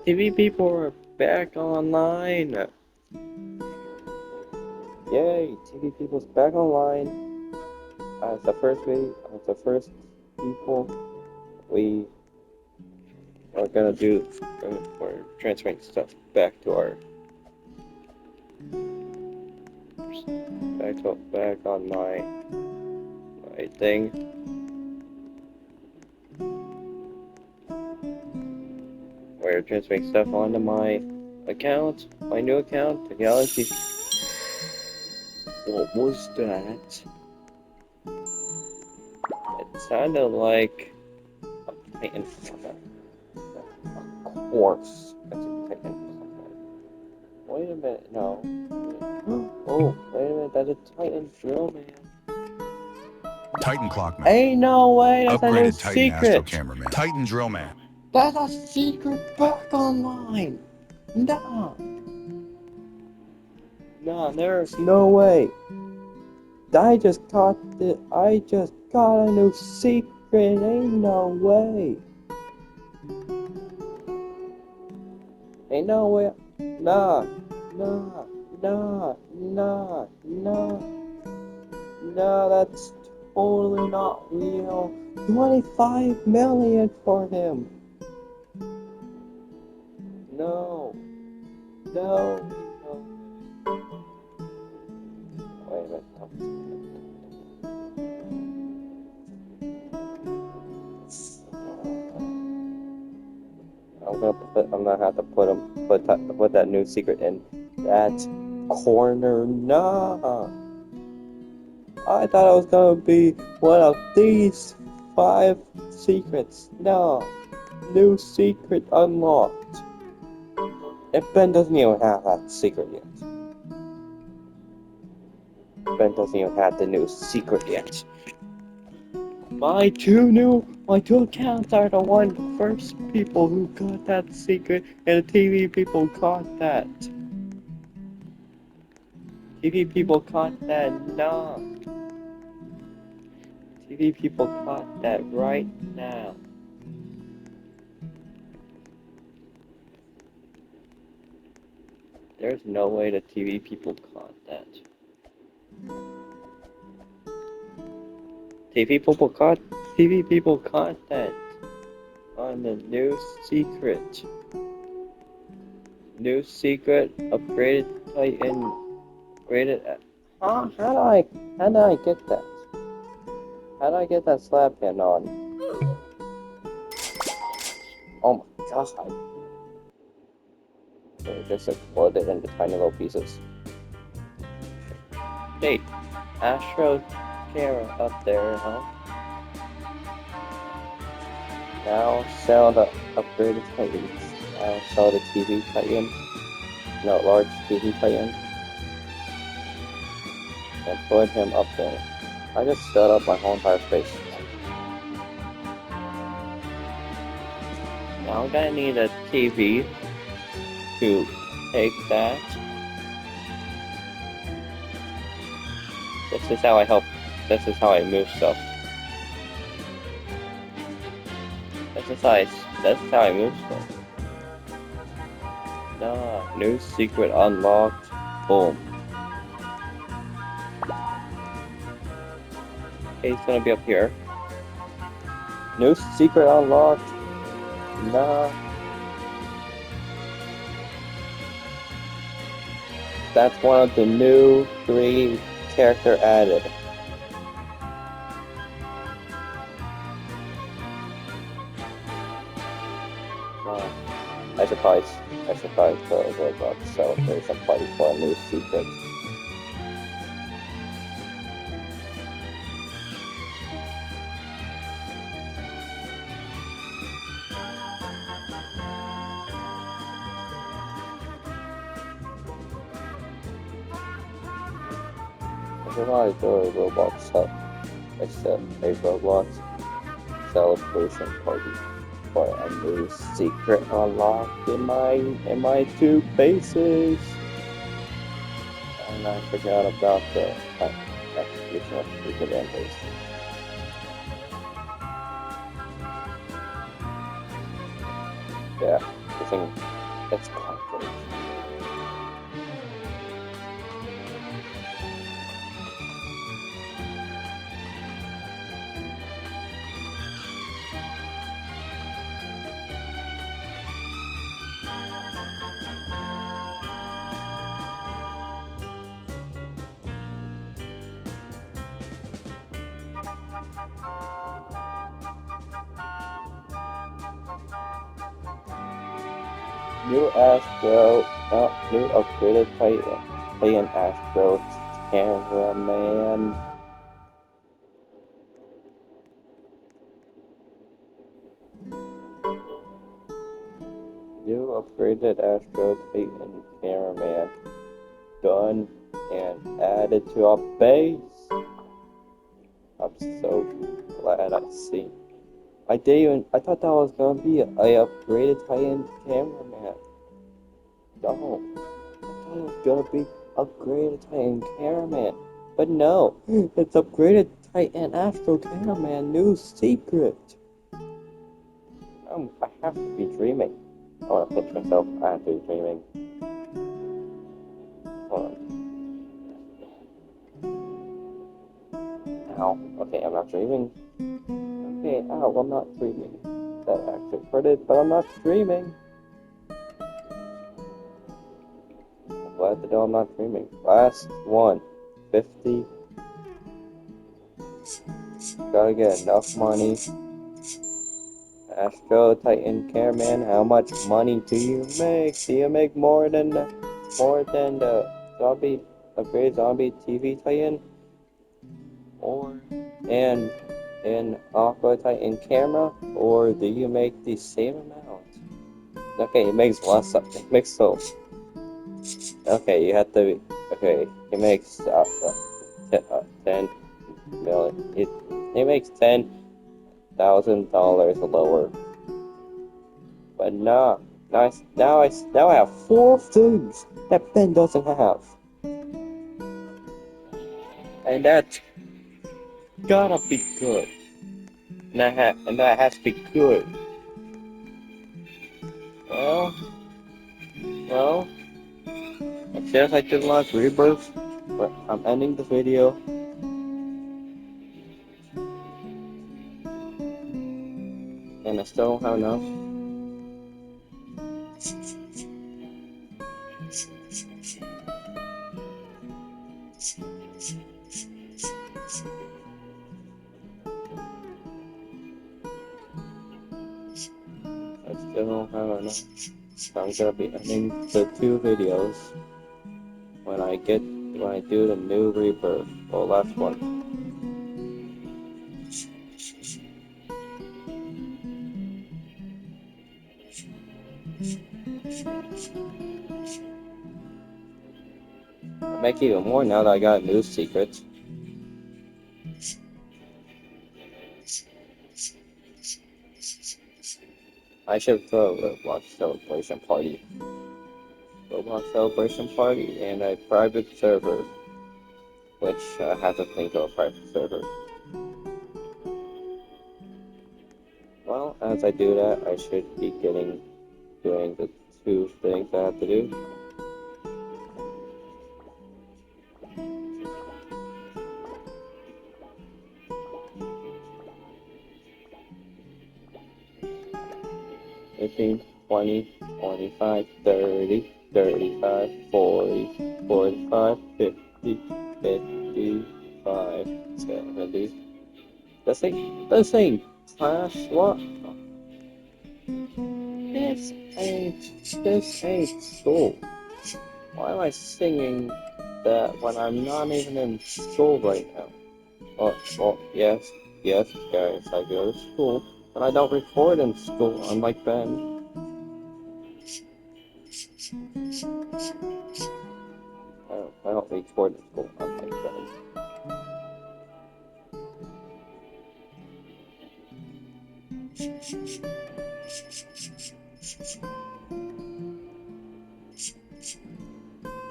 TV people are back online. Yay, TV people's back online. As the first people, we are gonna do. We're transferring stuff back to our back on my thing. We're transferring stuff onto my account, my new account, the Galaxy. What was that? It sounded like a Titan. Of course, that's a Titan. Wait a minute, no. Oh, wait a minute, that's a Titan drill man. Titan Clockman. Ain't no way, that's a new Upgraded Titan Astro secret. Cameraman. Titan Drill Man. That's a secret back online. Nah. Nah, there's no way. I just got a new secret. Ain't no way. Ain't no way. Nah. No, that's totally not real. 25 million for him. No. Wait a minute. I'm gonna have to put that new secret in that corner. Nah. I thought it was gonna be one of these 5 secrets. No. New secret unlocked. And Ben doesn't even have that secret yet. Ben doesn't even have the new secret yet. My two accounts are the first people who got that secret, and the TV people caught that. TV people caught that. Nah. TV people caught that right now. There's no way the TV people caught that. TV people caught that on the new secret. New secret upgraded Titan rated. Huh? How did I get that? How did I get that slap hand on? Oh my god. It just exploded into tiny little pieces. Hey, Astro camera up there, huh? Now sell the upgraded Titans. Now sell the TV Titan. No, large TV Titan. And put him up there. I just set up my whole entire space. Now I'm gonna need a TV to take that. This is how I move stuff. This is how I move stuff. Nah, new secret unlocked. Boom. Okay, he's gonna be up here. New secret unlocked. Nah. That's one of the new 3 character added. I should probably throw a Roblox celebration party for a new secret. I should probably throw a Roblox celebration party for a new secret unlocked in my 2 bases. And I forgot about the execution of secret enders. Yeah, practicing its comfort. New upgraded Titan Astro cameraman. New upgraded Astro Titan cameraman done and added to our base. I'm so glad I see. I thought that was gonna be a upgraded Titan cameraman. No, I thought it was gonna be upgraded Titan cameraman. But no, it's upgraded Titan Astro cameraman new secret. I have to be dreaming. I wanna pinch myself. I have to be dreaming. Hold on. Ow. Okay, I'm not dreaming. Okay, ow, I'm not dreaming. That actually hurted, but I'm not dreaming. I'm glad to know I'm not dreaming. Last one. 50. Gotta get enough money. Astro Titan Cameraman, how much money do you make? Do you make more than the zombie upgrade zombie TV Titan? Or and Aqua Titan camera? Or do you make the same amount? Okay, it makes less. It makes so. Okay, you have to. Okay, it makes 10 million. It makes $10,000 lower. But now I have 4 things that Ben doesn't have, and that's gotta be good. And that has to be good. Well, well. Since I did last rebirth, but I'm ending the video. And I still don't have enough. I still don't have enough. So I'm gonna be ending the 2 videos when I do the new rebirth. Well, last one. I'll make even more now that I got a new secret. I should throw a Roblox celebration party. Roblox celebration party and a private server. Which I have to think of a private server. Well, as I do that, I should be doing the 2 things I have to do. Fifteen, 20, 25, 30, 35, 40, 45, 50, 55, 70. This ain't class, what? This ain't school. Why am I singing that when I'm not even in school right now? Oh, yes, guys, I go to school, but I don't record in school, unlike Ben. I don't record in school, unlike Ben.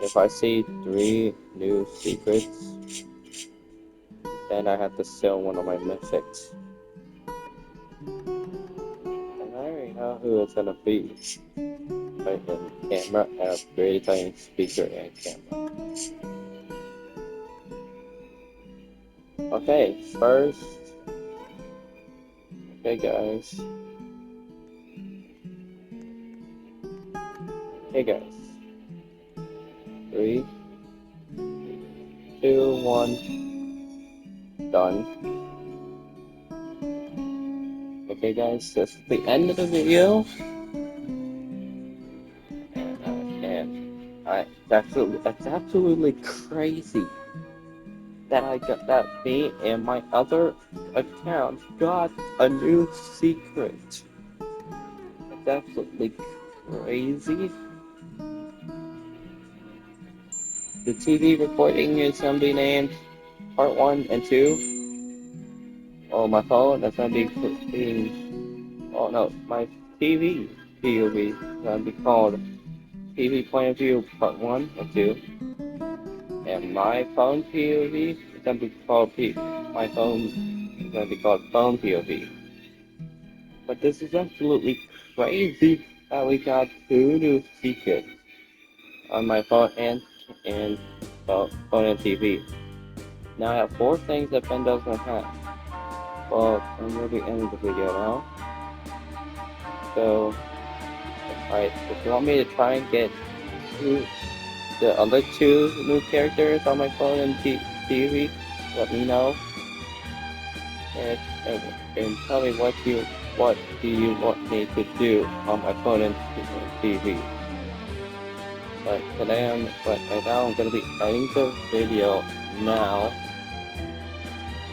If I see 3 new secrets, then I have to sell one of my mythics. And I already know who it's gonna be. Titan camera and upgraded Titan speaker and camera. Okay, first. Okay, guys. Okay, guys. 3, 2, 1. Done. Okay, guys, that's the end of the video. That's absolutely crazy that me and my other account got a new secret. That's absolutely crazy. The TV recording is gonna be named Part 1 and 2. Oh, my phone, that's gonna be oh no, my TV POV is gonna be called TV Point of View Part 1 and 2. And my phone POV is gonna be called my phone is gonna be called Phone POV. But this is absolutely crazy that we got 2 new secrets on my phone and phone and TV. Now I have 4 things that Ben doesn't have. Well, I'm gonna be ending the video now. So, alright, if you want me to try and get the other 2 new characters on my phone and TV, let me know. And tell me what do you want me to do on my phone and TV. But right now I'm gonna be ending the video now.